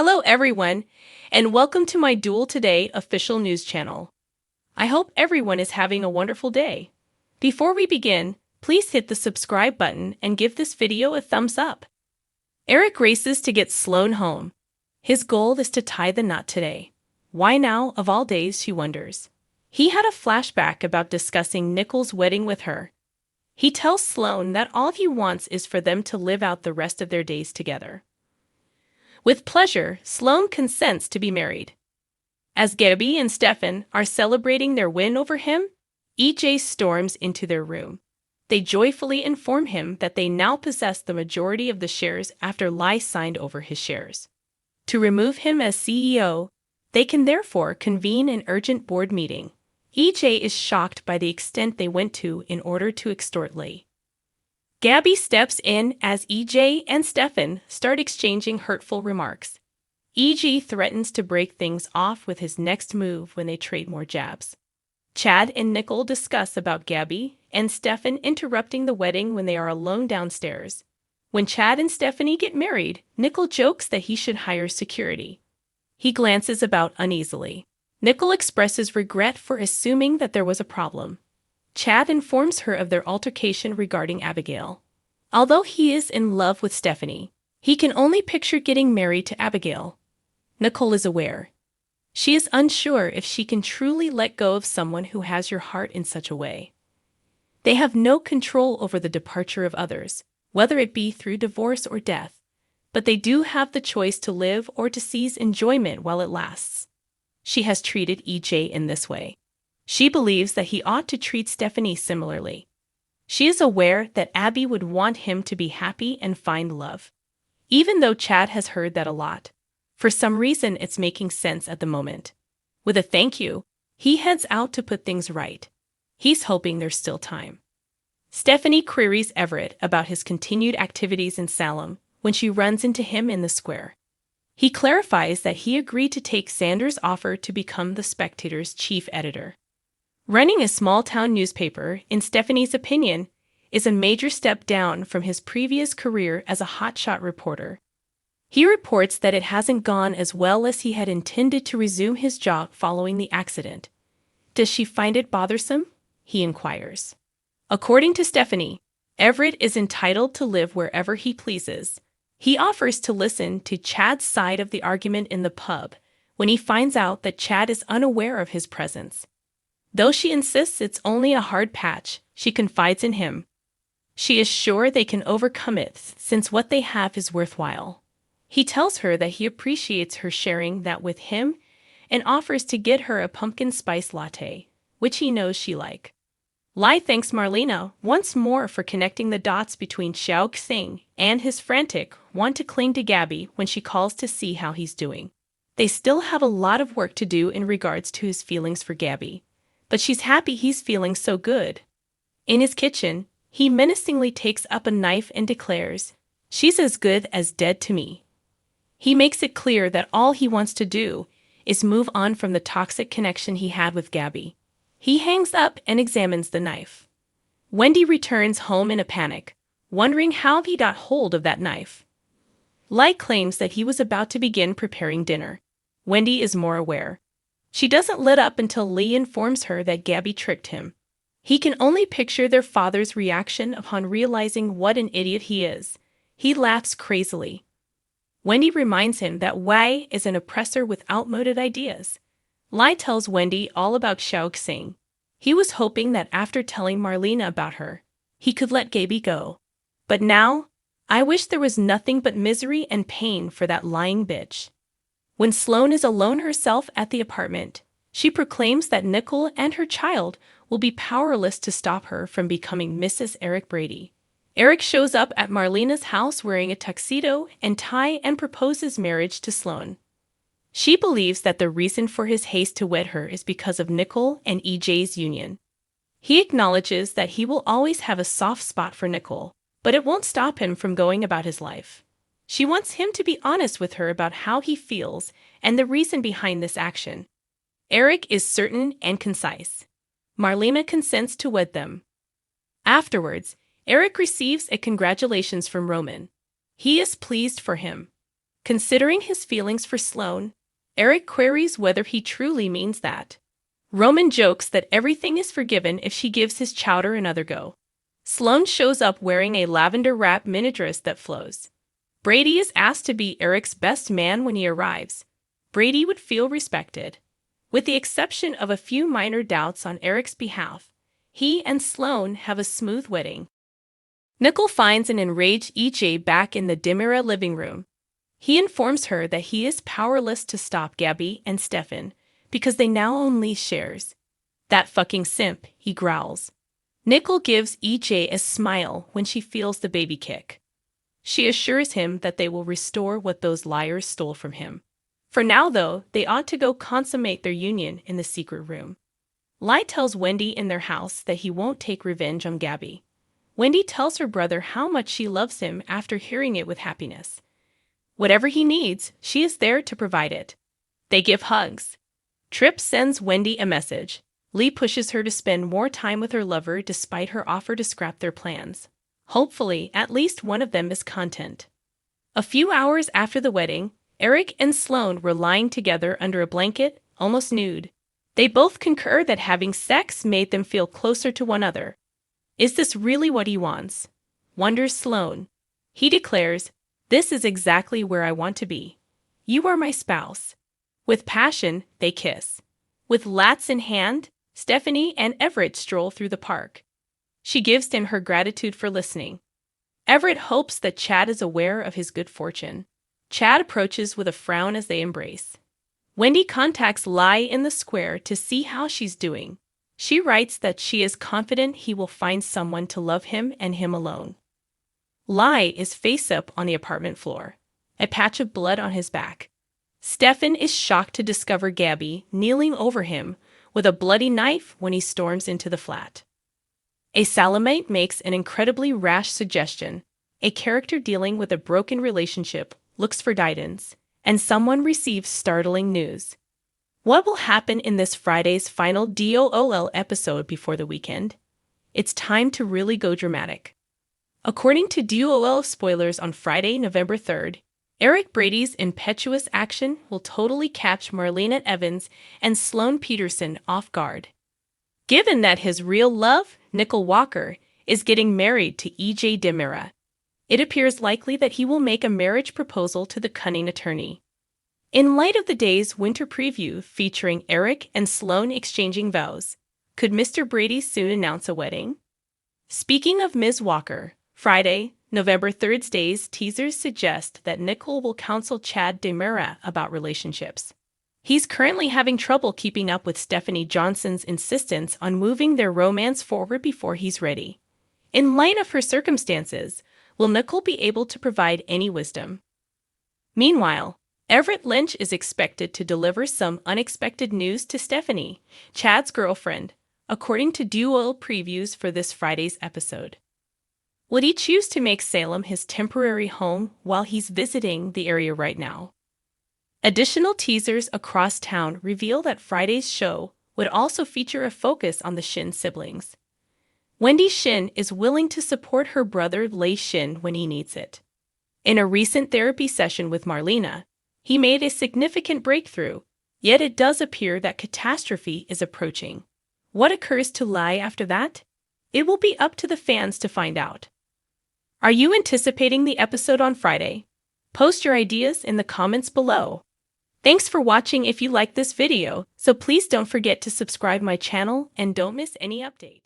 Hello everyone, and welcome to my Duel Today official news channel. I hope everyone is having a wonderful day. Before we begin, please hit the subscribe button and give this video a thumbs up. Eric races to get Sloan home. His goal is to tie the knot today. Why now, of all days, she wonders. He had a flashback about discussing Nicole's wedding with her. He tells Sloan that all he wants is for them to live out the rest of their days together. With pleasure, Sloan consents to be married. As Gabby and Stefan are celebrating their win over him, EJ storms into their room. They joyfully inform him that they now possess the majority of the shares after Lai signed over his shares. To remove him as CEO, they can therefore convene an urgent board meeting. EJ is shocked by the extent they went to in order to extort Lai. Gabby steps in as EJ and Stefan start exchanging hurtful remarks. EJ threatens to break things off with his next move when they trade more jabs. Chad and Nicole discuss about Gabby and Stefan interrupting the wedding when they are alone downstairs. When Chad and Stephanie get married, Nicole jokes that he should hire security. He glances about uneasily. Nicole expresses regret for assuming that there was a problem. Chad informs her of their altercation regarding Abigail. Although he is in love with Stephanie, he can only picture getting married to Abigail. Nicole is aware. She is unsure if she can truly let go of someone who has your heart in such a way. They have no control over the departure of others, whether it be through divorce or death, but they do have the choice to live or to seize enjoyment while it lasts. She has treated EJ in this way. She believes that he ought to treat Stephanie similarly. She is aware that Abby would want him to be happy and find love. Even though Chad has heard that a lot, for some reason it's making sense at the moment. With a thank you, he heads out to put things right. He's hoping there's still time. Stephanie queries Everett about his continued activities in Salem when she runs into him in the square. He clarifies that he agreed to take Sanders' offer to become the Spectator's chief editor. Running a small-town newspaper, in Stephanie's opinion, is a major step down from his previous career as a hotshot reporter. He reports that it hasn't gone as well as he had intended to resume his job following the accident. Does she find it bothersome? He inquires. According to Stephanie, Everett is entitled to live wherever he pleases. He offers to listen to Chad's side of the argument in the pub when he finds out that Chad is unaware of his presence. Though she insists it's only a hard patch, she confides in him. She is sure they can overcome it since what they have is worthwhile. He tells her that he appreciates her sharing that with him and offers to get her a pumpkin spice latte, which he knows she like. Lai thanks Marlena once more for connecting the dots between Xiao Xing and his frantic want to cling to Gabby when she calls to see how he's doing. They still have a lot of work to do in regards to his feelings for Gabby, but she's happy he's feeling so good. In his kitchen, he menacingly takes up a knife and declares, "She's as good as dead to me." He makes it clear that all he wants to do is move on from the toxic connection he had with Gabby. He hangs up and examines the knife. Wendy returns home in a panic, wondering how he got hold of that knife. Lai claims that he was about to begin preparing dinner. Wendy is more aware. She doesn't let up until Lee informs her that Gabby tricked him. He can only picture their father's reaction upon realizing what an idiot he is. He laughs crazily. Wendy reminds him that Wei is an oppressor with outmoded ideas. Lai tells Wendy all about Xiao Xing. He was hoping that after telling Marlena about her, he could let Gabby go. But now, I wish there was nothing but misery and pain for that lying bitch. When Sloan is alone herself at the apartment, she proclaims that Nicole and her child will be powerless to stop her from becoming Mrs. Eric Brady. Eric shows up at Marlena's house wearing a tuxedo and tie and proposes marriage to Sloan. She believes that the reason for his haste to wed her is because of Nicole and EJ's union. He acknowledges that he will always have a soft spot for Nicole, but it won't stop him from going about his life. She wants him to be honest with her about how he feels and the reason behind this action. Eric is certain and concise. Marlena consents to wed them. Afterwards, Eric receives a congratulations from Roman. He is pleased for him. Considering his feelings for Sloan, Eric queries whether he truly means that. Roman jokes that everything is forgiven if she gives his chowder another go. Sloan shows up wearing a lavender-wrapped mini dress that flows. Brady is asked to be Eric's best man when he arrives. Brady would feel respected. With the exception of a few minor doubts on Eric's behalf, he and Sloan have a smooth wedding. Nickel finds an enraged EJ back in the Dimira living room. He informs her that he is powerless to stop Gabby and Stefan because they now own Lee's shares. That fucking simp, he growls. Nickel gives EJ a smile when she feels the baby kick. She assures him that they will restore what those liars stole from him. For now, though, they ought to go consummate their union in the secret room. Lai tells Wendy in their house that he won't take revenge on Gabby. Wendy tells her brother how much she loves him after hearing it with happiness. Whatever he needs, she is there to provide it. They give hugs. Tripp sends Wendy a message. Lee pushes her to spend more time with her lover despite her offer to scrap their plans. Hopefully, at least one of them is content. A few hours after the wedding, Eric and Sloan were lying together under a blanket, almost nude. They both concur that having sex made them feel closer to one another. Is this really what he wants? Wonders Sloan. He declares, "This is exactly where I want to be. You are my spouse." With passion, they kiss. With lats in hand, Stephanie and Everett stroll through the park. She gives him her gratitude for listening. Everett hopes that Chad is aware of his good fortune. Chad approaches with a frown as they embrace. Wendy contacts Lai in the square to see how she's doing. She writes that she is confident he will find someone to love him and him alone. Lai is face up on the apartment floor, a patch of blood on his back. Stefan is shocked to discover Gabby kneeling over him with a bloody knife when he storms into the flat. A Salamite makes an incredibly rash suggestion. A character dealing with a broken relationship looks for guidance, and someone receives startling news. What will happen in this Friday's final DOOL episode before the weekend? It's time to really go dramatic. According to DOOL spoilers on Friday, November 3rd, Eric Brady's impetuous action will totally catch Marlena Evans and Sloan Peterson off guard. Given that his real love, Nickel Walker, is getting married to EJ Dimira, it appears likely that he will make a marriage proposal to the cunning attorney. In light of the day's winter preview featuring Eric and Sloan exchanging vows, could Mr. Brady soon announce a wedding? Speaking of Ms. Walker, Friday, November 3rd's day's teasers suggest that Nickel will counsel Chad Dimira about relationships. He's currently having trouble keeping up with Stephanie Johnson's insistence on moving their romance forward before he's ready. In light of her circumstances, will Nickel be able to provide any wisdom? Meanwhile, Everett Lynch is expected to deliver some unexpected news to Stephanie, Chad's girlfriend, according to DOOL previews for this Friday's episode. Would he choose to make Salem his temporary home while he's visiting the area right now? Additional teasers across town reveal that Friday's show would also feature a focus on the Shin siblings. Wendy Shin is willing to support her brother Lei Shin when he needs it. In a recent therapy session with Marlena, he made a significant breakthrough, yet it does appear that catastrophe is approaching. What occurs to Lai after that? It will be up to the fans to find out. Are you anticipating the episode on Friday? Post your ideas in the comments below. Thanks for watching if you like this video, so please don't forget to subscribe my channel and don't miss any update.